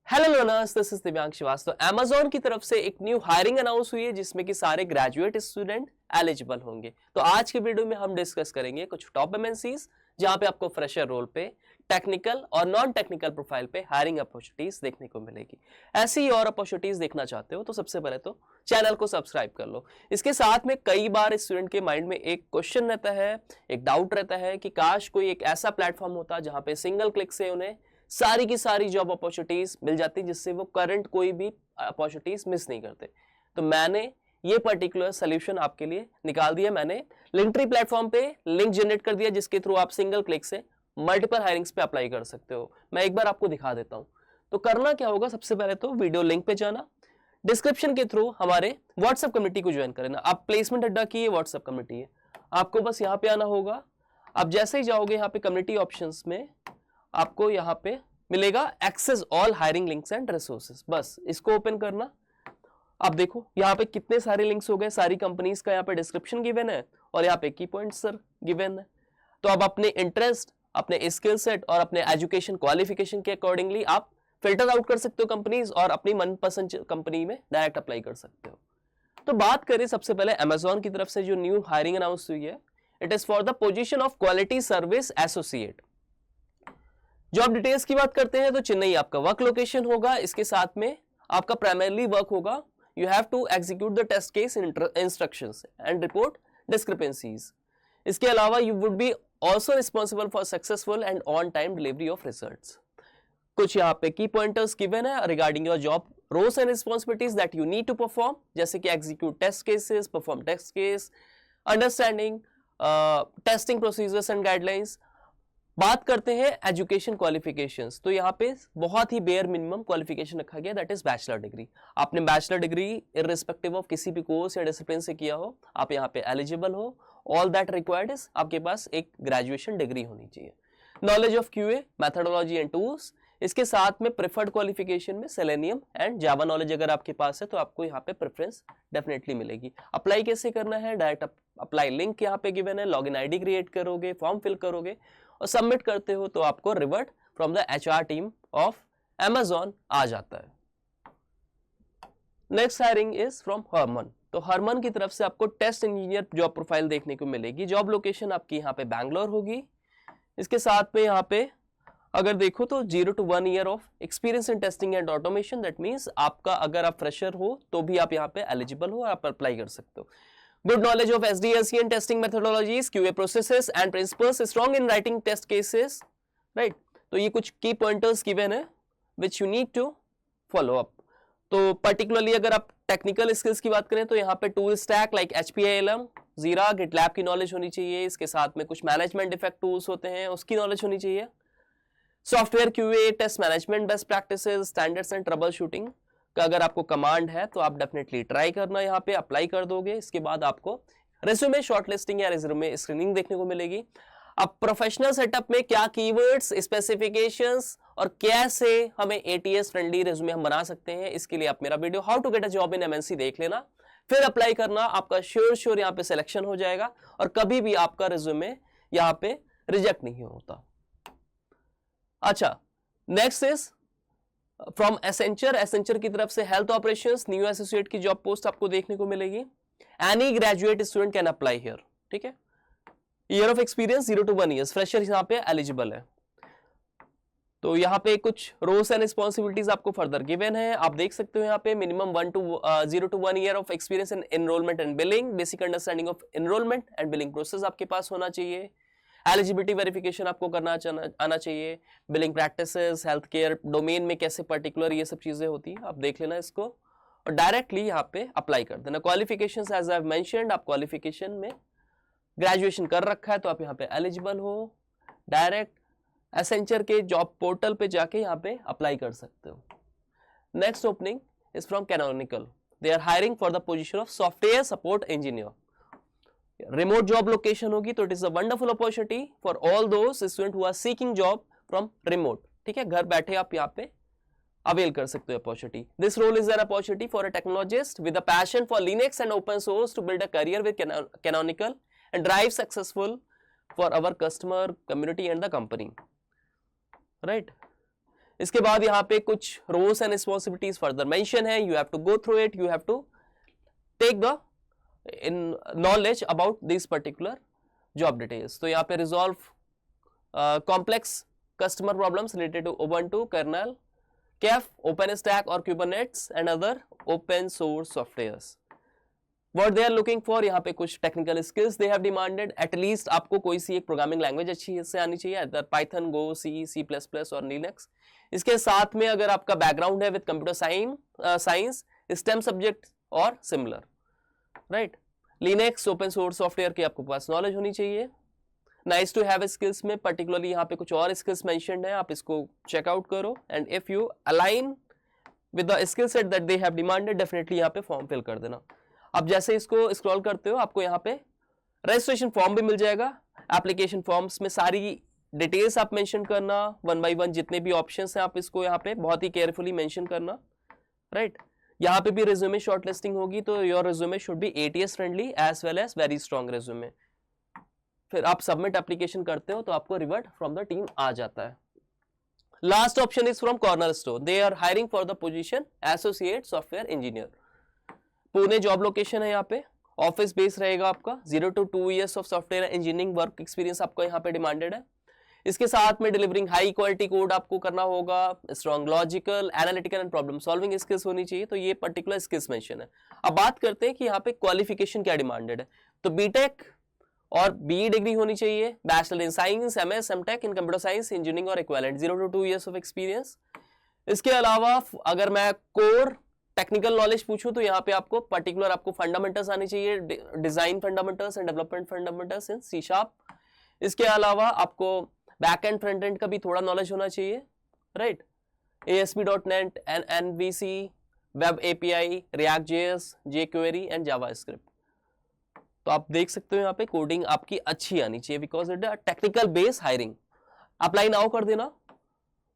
Hello learners, this is दिव्यांग Srivastava. Amazon की तरफ से एक न्यू हायरिंग अनाउंस हुई है जिसमें कि सारे ग्रेजुएट स्टूडेंट एलिजिबल होंगे। तो आज के वीडियो में हम डिस्कस करेंगे कुछ टॉप एमएनसीज जहां पे आपको फ्रेशर रोल पे टेक्निकल और नॉन टेक्निकल प्रोफाइल पे हायरिंग अपॉर्चुनिटीज देखने को मिलेगी। ऐसी ही और अपॉर्चुनिटीज देखना चाहते हो तो सबसे पहले तो चैनल को सब्सक्राइब कर लो। इसके साथ में कई बार स्टूडेंट के माइंड में एक क्वेश्चन रहता है, एक डाउट रहता है कि काश कोई एक ऐसा प्लेटफॉर्म होता जहां पे सिंगल क्लिक से उन्हें सारी की सारी जॉब अपॉर्चुनिटीज मिल जाती जिससे वो करंट कोई भी अपॉर्चुनिटीज मिस नहीं करते। तो मैंने ये पर्टिकुलर सोल्यूशन आपके लिए निकाल दिया। मैंने लिंक्ट्री प्लेटफॉर्म पे लिंक जनरेट कर दिया जिसके थ्रू आप सिंगल क्लिक से मल्टीपल हायरिंग्स पे अप्लाई कर सकते हो। मैं एक बार आपको दिखा देता हूं। तो करना क्या होगा, सबसे पहले तो वीडियो लिंक पे जाना, डिस्क्रिप्शन के थ्रू हमारे व्हाट्सएप कम्युनिटी को ज्वाइन करना। आप प्लेसमेंट अड्डा की व्हाट्सएप कम्युनिटी है, आपको बस यहाँ पे आना होगा। आप जैसे ही जाओगे यहाँ पे कम्युनिटी ऑप्शंस में आपको यहाँ पे मिलेगा access all hiring links and resources. बस इसको ओपन करना। आप देखो यहाँ पे कितने सारे लिंक्स हो गए, सारी कंपनीज का यहाँ पे डिस्क्रिप्शन गिवन है और यहाँ पे की पॉइंट्स सर गिवन है। तो अब अपने इंटरेस्ट, अपने स्किल सेट और अपने एजुकेशन क्वालिफिकेशन के अकॉर्डिंगली आप फिल्टर आउट कर सकते हो कंपनीज और अपनी मनपसंद कंपनी में डायरेक्ट अप्लाई कर सकते हो। तो बात करें सबसे पहले Amazon की तरफ से जो न्यू हायरिंग अनाउंस हुई है, it is for the position of quality service associate. Job details की बात करते हैं तो चेन्नई आपका वर्क लोकेशन होगा। इसके साथ में आपका प्राइमरली वर्क होगा, you have to execute the test case instructions and report discrepancies. इसके अलावा you would be also responsible for successful and on time delivery of results. कुछ यहाँ पे की पॉइंटर्स गिवन है regarding your job roles and responsibilities that you need to perform, जैसे कि execute test cases, perform test case, understanding testing procedures and guidelines. बात करते हैं एजुकेशन क्वालिफिकेशंस, तो यहाँ पे बहुत ही बेयर मिनिमम क्वालिफिकेशन रखा गया, दैट इज बैचलर डिग्री। आपने बैचलर डिग्री इररिस्पेक्टिव ऑफ किसी भी कोर्स या डिसिप्लिन से किया हो, आप यहाँ पे एलिजिबल हो। ऑल दैट रिक्वायर्ड इज आपके पास एक ग्रेजुएशन डिग्री होनी चाहिए। Knowledge of QA, methodology and tools. इसके साथ में प्रेफर्ड क्वालिफिकेशन में सेलेनियम एंड जावा नॉलेज अगर आपके पास है तो आपको यहाँ पे प्रेफरेंस डेफिनेटली मिलेगी। अप्लाई कैसे करना है, डायरेक्ट अप्लाई लिंक यहाँ पे गिवन है, लॉगिन आईडी क्रिएट करोगे, फॉर्म फिल करोगे और सबमिट करते हो तो आपको revert from the HR team of Amazon आ जाता है। Next hiring is from Harman. तो हरमन की तरफ से आपको टेस्ट इंजीनियर जॉब प्रोफाइल देखने को मिलेगी। जॉब लोकेशन आपकी यहाँ पे बैंगलोर होगी। इसके साथ में यहाँ पे अगर देखो तो 0 to 1 year of experience in testing and automation, that means आपका अगर आप फ्रेशर हो तो भी आप यहाँ पे एलिजिबल हो, आप अप्लाई कर सकते हो। Good knowledge of SDLC and testing methodologies, QA processes and principles, strong in writing test cases, right? तो ये कुछ key pointers given है which you need to follow up. तो particularly अगर आप technical skills की बात करें तो यहाँ पे tool stack like HPALM, Jira, GitLab की knowledge होनी चाहिए। इसके साथ में कुछ management effect tools होते हैं उसकी knowledge होनी चाहिए। Software QA, test management best practices, standards and troubleshooting का अगर आपको कमांड है तो आप डेफिनेटली ट्राई करना, यहाँ पे अप्लाई कर दोगे। इसके बाद आपको रेज्यूमे शॉर्टलिस्टिंग या रेज्यूमे स्क्रीनिंग देखने को मिलेगी। अब प्रोफेशनल सेटअप में क्या कीवर्ड्स, स्पेसिफिकेशंस और कैसे हमें ATS फ्रेंडली रेज्यूमे हम बना सकते हैं, इसके लिए आप मेरा video how to get a job in MNC देख लेना, फिर अप्लाई करना। आपका श्योर यहाँ पे सिलेक्शन हो जाएगा और कभी भी आपका रेज्यूमे यहाँ पे रिजेक्ट नहीं होता। अच्छा, नेक्स्ट इज फ्रॉम एसेंचर की तरफ से हेल्थ ऑपरेशंस न्यू एसोसिएट की जॉब पोस्ट आपको देखने को मिलेगी। Any graduate student can apply here, ठीक है। Year of experience 0 to 1 years, fresher यहाँ पे एलिजिबल है। तो यहाँ पे कुछ रोल्स एंड रिस्पॉन्सिबिलिटीज आपको फर्दर गिवन है, आप देख सकते हो। यहाँ पे minimum 0 to 1 year of experience in enrolment and billing, basic understanding of enrolment and billing process आपके पास होना चाहिए। एलिजिबिलिटी वेरिफिकेशन आपको करना आना चाहिए। Billing practices, health care domain में कैसे पर्टिकुलर ये सब चीजें होती है आप देख लेना इसको और डायरेक्टली यहाँ पे अप्लाई कर देना। Qualifications as I have mentioned, आप क्वालिफिकेशन में ग्रेजुएशन कर रखा है तो आप यहाँ पे एलिजिबल हो। डायरेक्ट एसेंचर के जॉब पोर्टल पे जाके यहाँ पे अप्लाई कर सकते हो। Next opening is from Canonical. They are hiring for the position of software support engineer. Remote job location होगी तो it is a wonderful opportunity for all those student who are seeking job from remote, ठीक है। घर बैठे आप यहाँ पे avail कर सकते हो opportunity. This role is an opportunity for a technologist with a passion for Linux and open source to build a career with Canonical and drive successful for our customer community and the company, right. इसके बाद यहाँ पे कुछ roles and responsibilities further mention है, you have to go through it, you have to take the in knowledge about this particular job details. तो यहाँ पे resolve complex customer problems related to Ubuntu, kernel, Ceph, OpenStack और Kubernetes and other open source softwares. What they are looking for, यहाँ पे कुछ technical skills they have demanded, at least आपको कोई सी एक प्रोग्रामिंग लैंग्वेज अच्छी से आनी चाहिए, other Python, Go, C, C++ और लिनक्स। इसके साथ में अगर आपका बैकग्राउंड है with computer science, STEM subject और similar, right, Linux, open source software की आपको पास नॉलेज होनी चाहिए। नाइस टू हैव स्किल्स में पर्टिकुलरली यहाँ पे कुछ और स्किल्स मेंशन्ड है, आप इसको चेकआउट करो and if you align with the skill set that they have demanded, definitely यहाँ पे फॉर्म फिल कर देना। अब जैसे इसको स्क्रॉल करते हो आपको यहाँ पे रजिस्ट्रेशन फॉर्म भी मिल जाएगा। एप्लीकेशन फॉर्म्स में सारी डिटेल्स आप मेंशन करना, 1 by 1 जितने भी ऑप्शंस हैं आप इसको यहाँ पे बहुत ही केयरफुली मेंशन करना, राइट। यहाँ पे भी रिज्यूमे शॉर्टलिस्टिंग होगी, तो your resume should be ATS friendly as well as very strong resume. फिर आप सबमिट एप्लीकेशन करते हो तो आपको रिवर्ट फ्रॉम द टीम आ जाता है। Last option is from Cornerstone, they are hiring for the position associate software engineer. Pune job location है, यहाँ पे ऑफिस बेस रहेगा आपका। 0 to 2 years of software engineering work experience आपको यहाँ पे डिमांडेड है। इसके साथ में डिलीवरिंग हाई क्वालिटी कोड आपको करना होगा, strong logical, analytical and problem solving skills होनी चाहिए। तो ये पर्टिकुलर स्किल्स मेंशन है। अब बात करते हैं कि यहाँ पे क्वालिफिकेशन क्या डिमांडेड है। तो बीटेक और BE डिग्री होनी चाहिए, bachelor in science, MS, MTech इन कंप्यूटर साइंस, इंजीनियरिंग और equivalent, 0 to 2 years of experience. इसके अलावा अगर मैं कोर टेक्निकल नॉलेज पूछूं तो यहाँ पे आपको पर्टिकुलर आपको फंडामेंटल्स आने चाहिए, design fundamentals and development fundamentals in C#। इसके अलावा आपको बैक एंड फ्रंट एंड का भी थोड़ा नॉलेज होना चाहिए, right. ASP.NET, NVC, web API, React.js, jQuery and JavaScript. तो आप देख सकते हो यहाँ पे कोडिंग आपकी अच्छी आनी चाहिए, because it technical base hiring. Apply now कर देना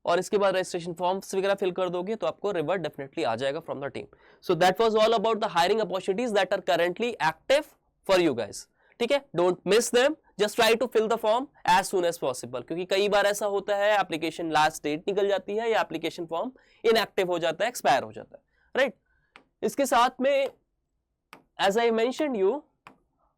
और इसके बाद रजिस्ट्रेशन फॉर्म्स वगैरह फिल कर दोगे तो आपको रिवर्ट डेफिनेटली आ जाएगा from the team. So that was all about the hiring opportunities that are currently active for you guys. ठीक है, don't miss them, just try to fill the form as soon as possible, क्योंकि कई बार ऐसा होता है application last date निकल जाती है या एप्लीकेशन फॉर्म इनएक्टिव हो जाता है, एक्सपायर हो जाता है, राइट। इसके साथ में एज आई मेंशन्ड यू,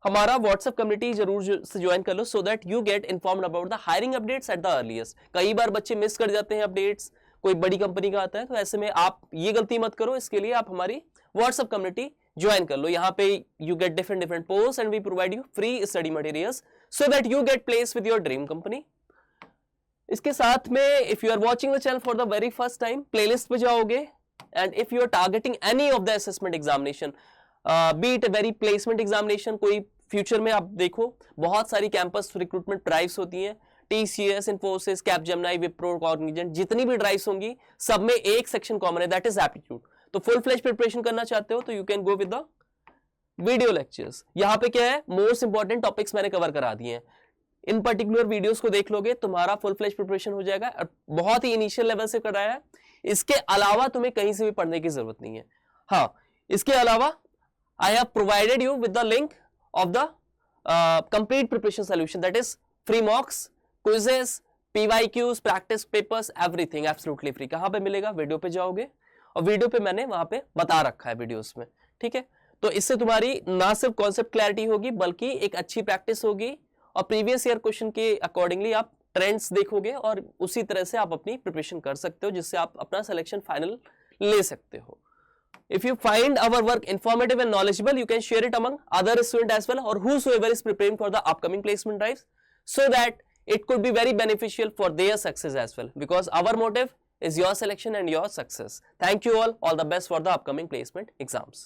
हमारा व्हाट्सएप कम्युनिटी जरूर से ज्वाइन कर लो, so that you get informed about the hiring updates at the earliest. कई बार बच्चे मिस कर जाते हैं अपडेट्स, कोई बड़ी कंपनी का आता है, तो ऐसे में आप ये गलती मत करो। इसके लिए आप हमारी व्हाट्सएप कम्युनिटी ज्वाइन कर लो। यहाँ पे you get different post and we provide you free study materials so that you get place with your dream company. इसके साथ में if you are watching the channel for the very first time, playlist पे जाओगे and if you are targeting any of the assessment examination, be it very placement examination, कोई future में आप देखो बहुत सारी कैंपस रिक्रूटमेंट ड्राइव्स होती हैं, TCS, Infosys, Capgemini, Wipro, Cognizant, जितनी भी ड्राइव्स होंगी सब में एक सेक्शन कॉमन है, दैट इज एप्टीट्यूड। तो फुल फ्लेज प्रिपरेशन करना चाहते हो तो you can go with the video lectures. यहाँ पे क्या है, मोस्ट इंपॉर्टेंट टॉपिक्स मैंने कवर करा दिए हैं। इन पर्टिकुलर वीडियोस को देख लोगे तुम्हारा फुल फ्लेज प्रिपरेशन हो जाएगा, और बहुत ही इनिशियल लेवल से कराया है। इसके अलावा तुम्हें कहीं से भी पढ़ने की जरूरत नहीं है। हाँ, इसके अलावा I have provided you with the link of the complete preparation solution, that is free mocks, quizzes, PYQs, practice papers, everything absolutely free। कहाँ पे मिलेगा, वीडियो पे जाओगे और वीडियो पे मैंने वहां पे बता रखा है वीडियोस में, ठीक है। तो इससे तुम्हारी ना सिर्फ कॉन्सेप्ट क्लैरिटी होगी बल्कि एक अच्छी प्रैक्टिस होगी, और प्रीवियस ईयर क्वेश्चन के अकॉर्डिंगली आप ट्रेंड्स देखोगे और उसी तरह से आप अपनी प्रिपरेशन कर सकते हो, जिससे आप अपना सिलेक्शन फाइनल ले सकते हो। If you find our work informative and knowledgeable, you can share it among other students as well, or whosoever is preparing for the upcoming placement drives, so that it could be very beneficial for their success as well, because our motive is your selection and your success. Thank you all the best for the upcoming placement exams.